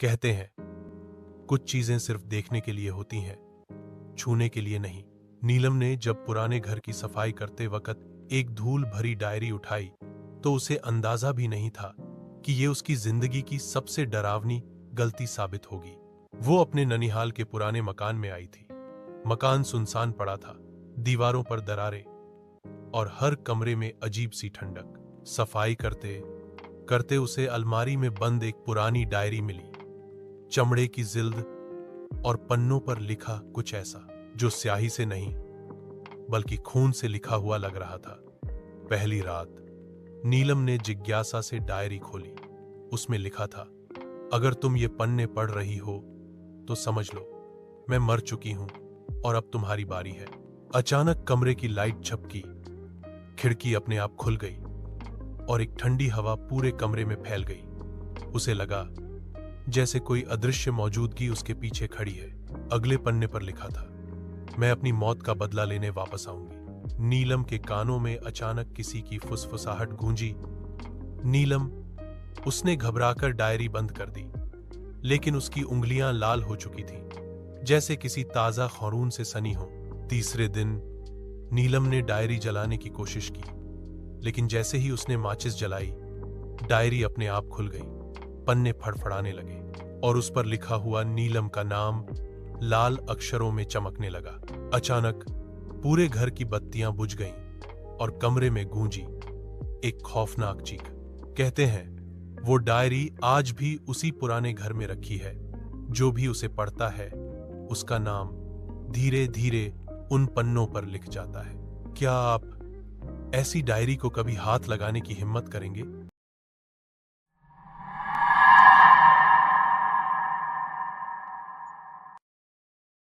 कहते हैं कुछ चीजें सिर्फ देखने के लिए होती हैं, छूने के लिए नहीं। नीलम ने जब पुराने घर की सफाई करते वक्त एक धूल भरी डायरी उठाई तो उसे अंदाजा भी नहीं था कि ये उसकी जिंदगी की सबसे डरावनी गलती साबित होगी। वो अपने ननिहाल के पुराने मकान में आई थी। मकान सुनसान पड़ा था, दीवारों पर दरारें और हर कमरे में अजीब सी ठंडक। सफाई करते करते उसे अलमारी में बंद एक पुरानी डायरी मिली, चमड़े की जिल्द और पन्नों पर लिखा कुछ ऐसा जो स्याही से नहीं बल्कि खून से लिखा हुआ लग रहा था। पहली रात नीलम ने जिज्ञासा से डायरी खोली। उसमें लिखा था, अगर तुम ये पन्ने पढ़ रही हो तो समझ लो मैं मर चुकी हूं और अब तुम्हारी बारी है। अचानक कमरे की लाइट झपकी, खिड़की अपने आप खुल गई और एक ठंडी हवा पूरे कमरे में फैल गई। उसे लगा जैसे कोई अदृश्य मौजूदगी उसके पीछे खड़ी है। अगले पन्ने पर लिखा था, मैं अपनी मौत का बदला लेने वापस आऊंगी। नीलम के कानों में अचानक किसी की फुसफुसाहट गूंजी। नीलम, उसने घबराकर डायरी बंद कर दी, लेकिन उसकी उंगलियां लाल हो चुकी थीं, जैसे किसी ताजा खौरून से सनी हो। तीसरे दिन नीलम ने डायरी जलाने की कोशिश की, लेकिन जैसे ही उसने माचिस जलाई, डायरी अपने आप खुल गई। पन्ने फड़फड़ाने लगे और उस पर लिखा हुआ नीलम का नाम लाल अक्षरों में चमकने लगा। अचानक पूरे घर की बत्तियां बुझ गईं और कमरे में गूंजी एक खौफनाक चीख। कहते हैं वो डायरी आज भी उसी पुराने घर में रखी है। जो भी उसे पढ़ता है उसका नाम धीरे धीरे उन पन्नों पर लिख जाता है। क्या आप ऐसी डायरी को कभी हाथ लगाने की हिम्मत करेंगे?